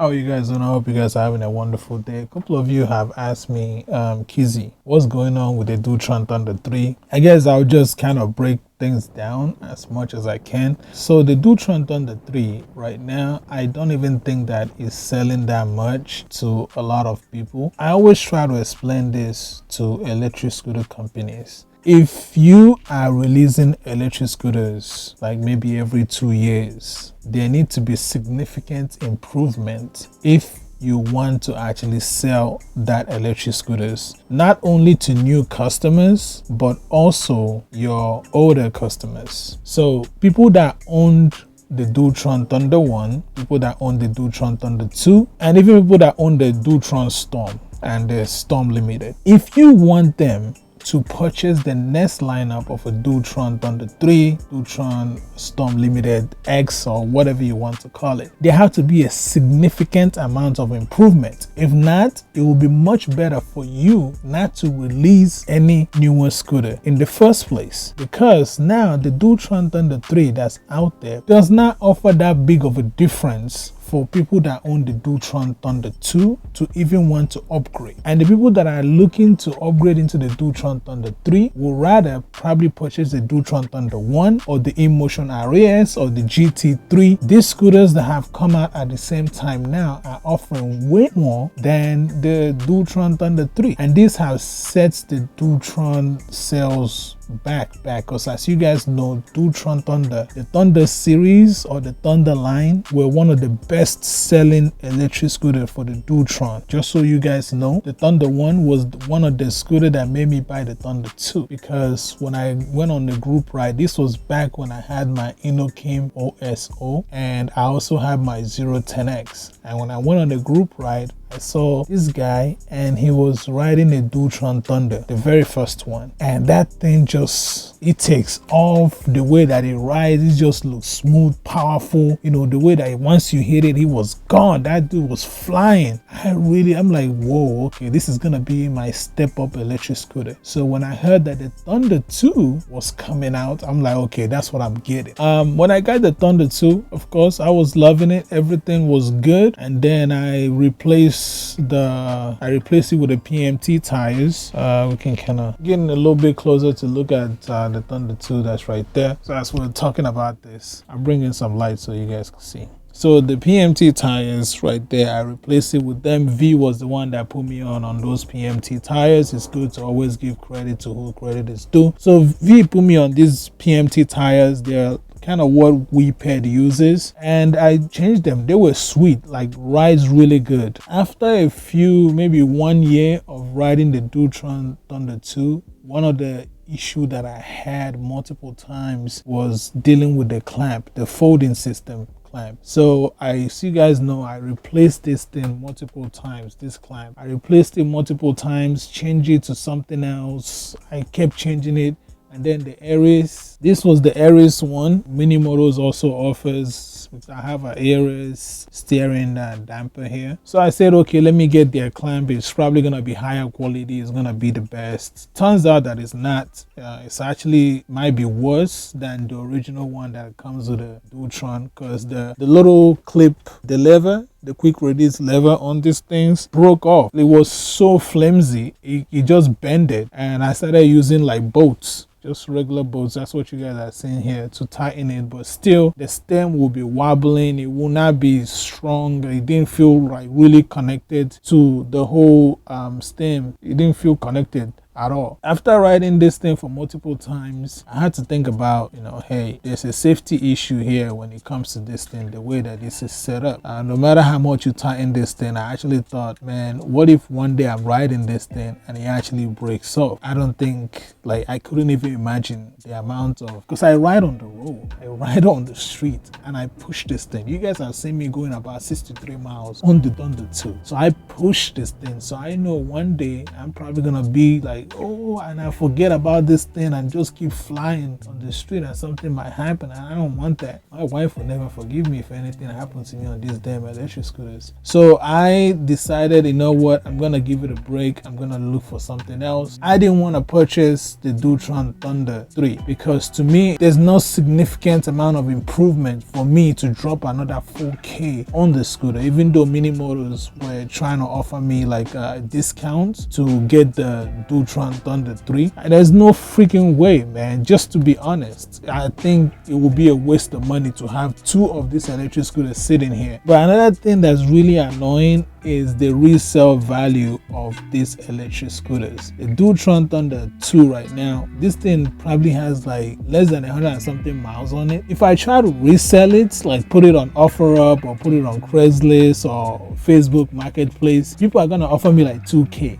How are you guys doing? I hope you guys are having a wonderful day. A couple of you have asked me, Kizzy, what's going on with the Dualtron Thunder 3? I guess I'll just kind of break things down as much as I can. So the Dualtron Thunder 3 right now, I don't even think that is selling that much to a lot of people. I always try to explain this to electric scooter companies. If you are releasing electric scooters like maybe every 2 years, there need to be significant improvement if you want to actually sell that electric scooters, not only to new customers but also your older customers. So people that owned the Dualtron Thunder 1, people that own the Dualtron Thunder 2, and even people that own the Dualtron Storm and the Storm Limited, if you want them to purchase the next lineup of a Dualtron Thunder 3, Dualtron Storm Limited X, or whatever you want to call it, there have to be a significant amount of improvement. If not, it will be much better for you not to release any newer scooter in the first place, because now the Dualtron Thunder 3 that's out there does not offer that big of a difference for people that own the Dualtron Thunder 2 to even want to upgrade. And the people that are looking to upgrade into the Dualtron Thunder 3 will rather probably purchase the Dualtron Thunder 1 or the INMOTION RAS or the GT3. These scooters that have come out at the same time now are offering way more than the Dualtron Thunder 3. And this has set the Dualtron sales back because, as you guys know, Dualtron Thunder, the Thunder series or the Thunder line, were one of the best selling electric scooters for the Dualtron. Just so you guys know, the Thunder 1 was one of the scooters that made me buy the Thunder 2, because when I went on the group ride, this was back when I had my INNOCAME OSO and I also had my 010X, and when I went on the group ride, I saw this guy and he was riding a Dualtron Thunder, the very first one, and that thing just, it takes off. The way that it rides, it just looks smooth, powerful. You know, the way that once you hit it, he was gone. That dude was flying. I'm like, whoa, okay, this is gonna be my step up electric scooter. So when I heard that the Thunder 2 was coming out, I'm like, okay, that's what I'm getting. When I got the Thunder 2, of course, I was loving it. Everything was good, and then I replaced it with the PMT tires. We can kind of get in a little bit closer to look at the Thunder 2 that's right there. So as we're talking about this, I'm bringing some light so you guys can see. So the PMT tires right there, I replaced it with them. V was the one that put me on those PMT tires. It's good to always give credit to who credit is due. So V put me on these PMT tires. They're kind of what WePed uses, and I changed them. They were sweet, like rides really good. After a few, maybe 1 year of riding the Dualtron Thunder 2, one of the issue that I had multiple times was dealing with the clamp, the folding system clamp. So as you guys know, I replaced this thing multiple times. This clamp, I replaced it multiple times, changed it to something else. I kept changing it. And then the Aries, this was the Aries one. Mini Motors also offers, I have an Aries steering damper here. So I said, okay, let me get their clamp. It's probably going to be higher quality. It's going to be the best. Turns out that it's not. It's actually might be worse than the original one that comes with the Dualtron, because the little clip, the lever, the quick release lever on these things broke off. It was so flimsy, it just bended, and I started using like bolts, just regular bolts. That's what you guys are seeing here, to tighten it, but still the stem will be wobbling. It will not be strong. It didn't feel like really connected to the whole stem. It didn't feel connected at all. After riding this thing for multiple times, I had to think about, hey, there's a safety issue here when it comes to this thing, the way that this is set up. No matter how much you tighten this thing, I actually thought, man, what if one day I'm riding this thing and it actually breaks off? I don't think, I couldn't even imagine the amount of, because I ride on the road, I ride on the street, and I push this thing. You guys have seen me going about 63 miles on the Thunder 2. So I push this thing. So I know one day I'm probably gonna be like like, oh, and I forget about this thing and just keep flying on the street and something might happen, and I don't want that. My wife will never forgive me if anything happens to me on these damn electric scooters. So I decided, you know what, I'm gonna give it a break. I'm gonna look for something else. I didn't want to purchase the Dualtron Thunder 3 because to me there's no significant amount of improvement for me to drop another 4K on the scooter, even though Mini Motors were trying to offer me like a discount to get the Dualtron Thunder 3. There's no freaking way, man. Just to be honest, I think it would be a waste of money to have two of these electric scooters sitting here. But another thing that's really annoying is the resale value of these electric scooters. The Dualtron Thunder 2 right now, this thing probably has like less than 100 and something miles on it. If I try to resell it, like put it on OfferUp or put it on Craigslist or Facebook Marketplace, people are gonna offer me like 2K.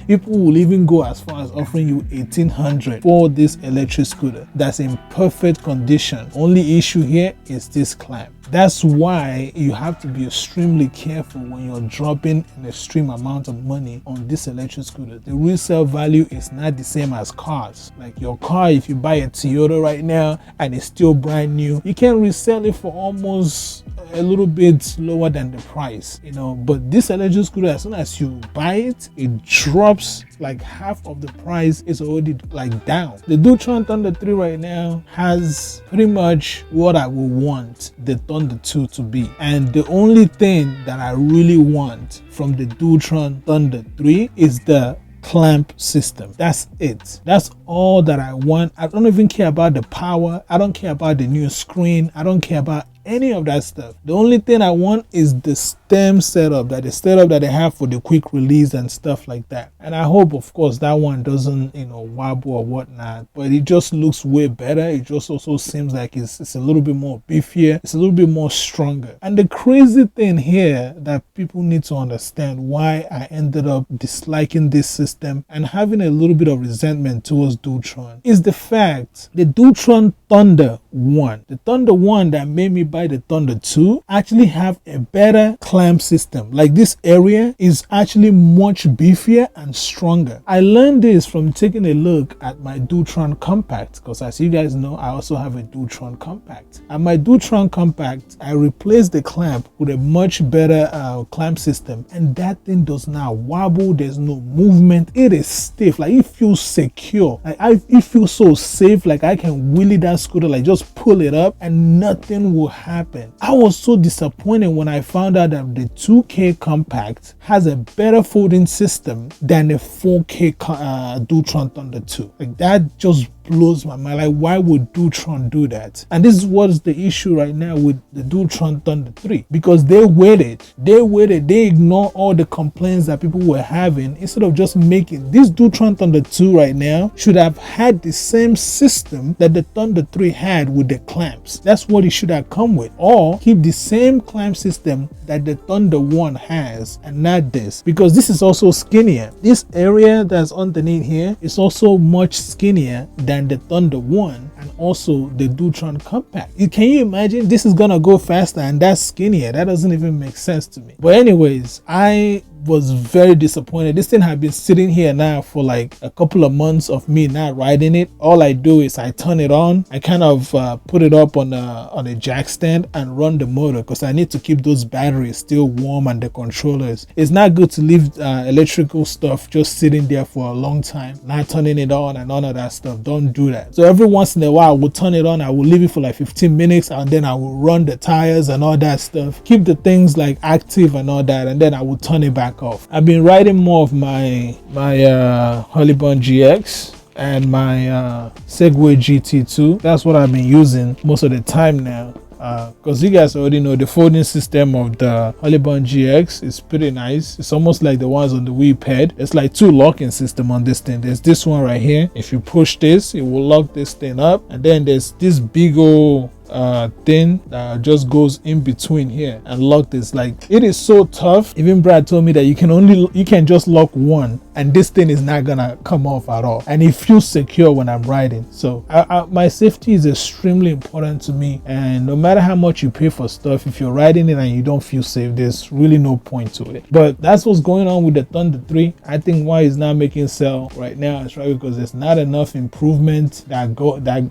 People will even go as far as offering you 1,800 for this electric scooter that's in perfect condition. Only issue here is this clamp. That's why you have to be extremely careful when you're dropping an extreme amount of money on this electric scooter. The resale value is not the same as cars. Like your car, if you buy a Toyota right now and it's still brand new, you can resell it for almost a little bit lower than the price, you know. But this electric scooter, as soon as you buy it, it drops like half of the price. Is already like down. The Dualtron Thunder 3 right now has pretty much what I would want the Thunder 2 to be, and the only thing that I really want from the Dualtron Thunder 3 is the clamp system. That's it. That's all that I want. I don't even care about the power. I don't care about the new screen. I don't care about any of that stuff. The only thing I want is the stem setup, that the setup that they have for the quick release and stuff like that. And I hope, of course, that one doesn't, you know, wobble or whatnot, but it just looks way better. It just also seems like it's a little bit more beefier. It's a little bit more stronger. And the crazy thing here that people need to understand why I ended up disliking this system and having a little bit of resentment towards Dualtron is the fact the Dualtron Thunder 1, the Thunder 1 that made me buy the Thunder 2, actually have a better clamp system. Like this area is actually much beefier and stronger. I learned this from taking a look at my Dualtron Compact, because as you guys know, I also have a Dualtron Compact. At my Dualtron Compact, I replaced the clamp with a much better clamp system, and that thing does not wobble. There's no movement. It is stiff. Like it feels secure. Like it feels so safe. Like I can wheelie that scooter, like just pull it up and nothing will happen. I was so disappointed when I found out that the 2K Compact has a better folding system than the 4K Dualtron Thunder 2. Like that just blows my mind. Like, why would Dualtron do that? And this is what's the issue right now with the Dualtron Thunder 3, because they waited, they ignored all the complaints that people were having, instead of just making this Dualtron Thunder 2 right now should have had the same system that the Thunder 3 had with the clamps. That's what it should have come with, or keep the same clamp system that the Thunder 1 has and not this, because this is also skinnier. This area that's underneath here is also much skinnier than the Thunder 1 and also the Dualtron Compact. Can you imagine? This is gonna go faster and that's skinnier. That doesn't even make sense to me. But anyways, I was very disappointed. This thing had been sitting here now for like a couple of months of me not riding it. All I do is I turn it on, I kind of put it up on a jack stand and run the motor, because I need to keep those batteries still warm and the controllers. It's not good to leave electrical stuff just sitting there for a long time, not turning it on and none of that stuff. Don't do that. So every once in a while I will turn it on, I will leave it for like 15 minutes and then I will run the tires and all that stuff, keep the things like active and all that, and then I will turn it back off. I've been riding more of my Hollybon GX and my Segway GT2. That's what I've been using most of the time now, because you guys already know the folding system of the Hollybon GX is pretty nice. It's almost like the ones on the Wii Pad. It's like two locking system on this thing. There's this one right here. If you push this, it will lock this thing up, and then there's this big old thing that just goes in between here and lock this. Like, it is so tough. Even Brad told me that you can just lock one and this thing is not gonna come off at all, and it feels secure when I'm riding. So my safety is extremely important to me, and no matter how much you pay for stuff, if you're riding it and you don't feel safe, there's really no point to it. But that's what's going on with the Thunder 3. I think why it's not making sell right now is right because there's not enough improvement that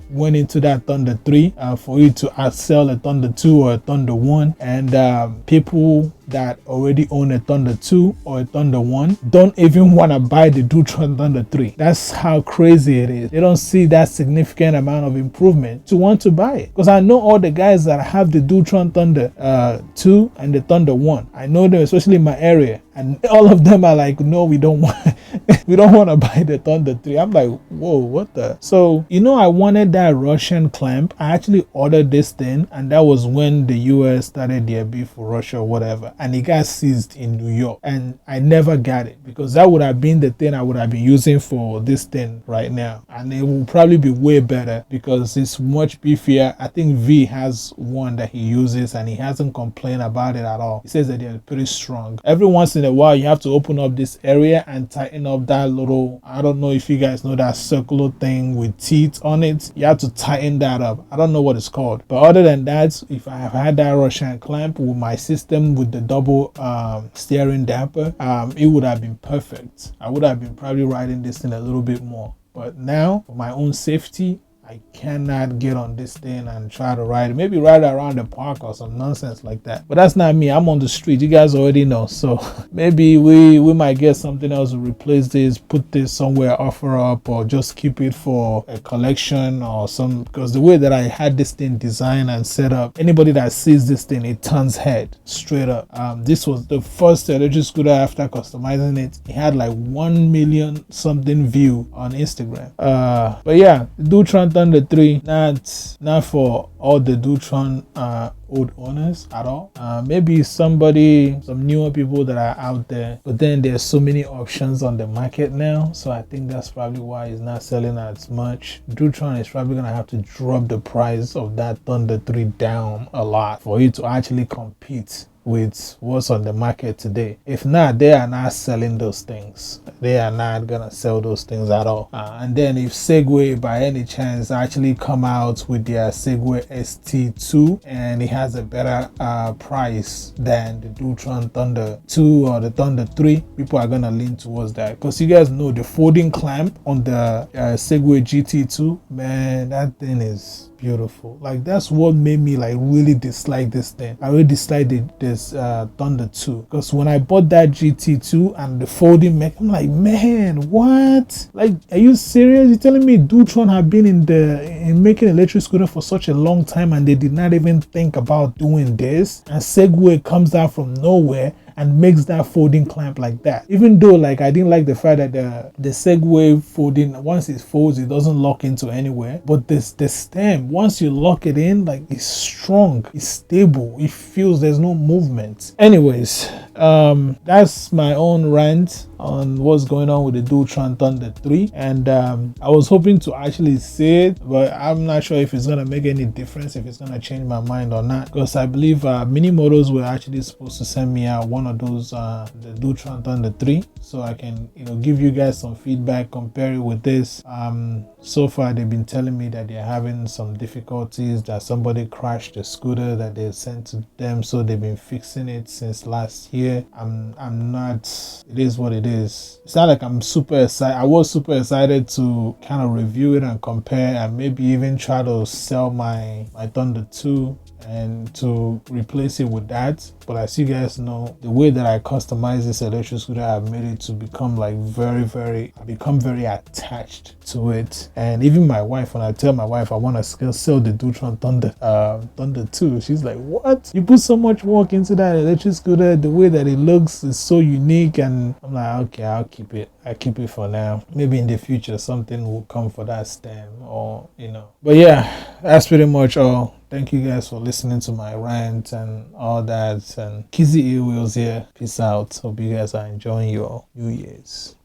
went into that Thunder 3 for you to outsell a Thunder 2 or a Thunder 1, and people that already own a Thunder 2 or a Thunder 1 don't even want to buy the Dualtron Thunder 3. That's how crazy it is. They don't see that significant amount of improvement to want to buy it. Because I know all the guys that have the Dualtron Thunder 2 and the Thunder 1. I know them, especially in my area. And all of them are like, no, we don't want we don't want to buy the Thunder 3. I'm like, whoa, what the? So, I wanted that Russian clamp. I actually ordered this thing, and that was when the US started their beef for Russia or whatever. And it got seized in New York. And I never got it because that would have been the thing I would have been using for this thing right now. And it will probably be way better because it's much beefier. I think V has one that he uses and he hasn't complained about it at all. He says that they're pretty strong. Every once in a while, you have to open up this area and tighten up that little, I don't know if you guys know that circular thing with teeth on it. You have to tighten that up. I don't know what it's called. But other than that, if I have had that Russian clamp with my system with the double steering damper, it would have been perfect. I would have been probably riding this thing a little bit more. But now, for my own safety, I cannot get on this thing and try to ride it. Maybe ride around the park or some nonsense like that. But that's not me. I'm on the street. You guys already know. So maybe we might get something else to replace this, put this somewhere, offer up, or just keep it for a collection or some. Because the way that I had this thing designed and set up, anybody that sees this thing, it turns head straight up. This was the first electric scooter after customizing it. It had like 1 million something view on Instagram. But yeah, the Dualtron Thunder 3, not for all the Dualtron old owners at all. Maybe some newer people that are out there, but then there's so many options on the market now, so I think that's probably why it's not selling as much. Dualtron is probably gonna have to drop the price of that Thunder 3 down a lot for it to actually compete with what's on the market today. If not, they are not selling those things. They are not gonna sell those things at all. And then if Segway by any chance actually come out with their Segway ST2 and it has a better price than the Dualtron Thunder 2 or the Thunder 3, people are gonna lean towards that. Because you guys know the folding clamp on the Segway GT2, man, that thing is beautiful. Like, that's what made me like really dislike this thing. I really disliked this Thunder 2 because when I bought that GT2 and the folding mech, I'm like, man, what? Like, are you serious? You're telling me Dualtron have been in making electric scooter for such a long time and they did not even think about doing this? And Segway comes out from nowhere and makes that folding clamp like that. Even though, like, I didn't like the fact that the Segway folding, once it folds, it doesn't lock into anywhere. But the stem, once you lock it in, like, it's strong, it's stable, it feels there's no movement. Anyways, that's my own rant on what's going on with the Dualtron Thunder 3, and I was hoping to actually see it, but I'm not sure if it's gonna make any difference, if it's gonna change my mind or not, because I believe Mini Motors were actually supposed to send me out one of those the Dualtron Thunder 3 so I can give you guys some feedback, compare it with this. So far they've been telling me that they're having some difficulties, that somebody crashed the scooter that they sent to them, so they've been fixing it since last year. I'm not, it is what it is. It's not like I'm super excited. I was super excited to kind of review it and compare and maybe even try to sell my Thunder 2 and to replace it with that. But as you guys know, the way that I customize this electric scooter, I've made it to become like very attached to it. And even my wife, when I tell my wife I want to sell the Dualtron Thunder 2, she's like, what? You put so much work into that electric scooter, the way that it looks is so unique. And I'm like, okay, I'll keep it for now. Maybe in the future something will come for that stem, or but yeah, that's pretty much all. Thank you guys for listening to my rant and all that. And Kizzy Wheels here. Peace out. Hope you guys are enjoying your New Year's.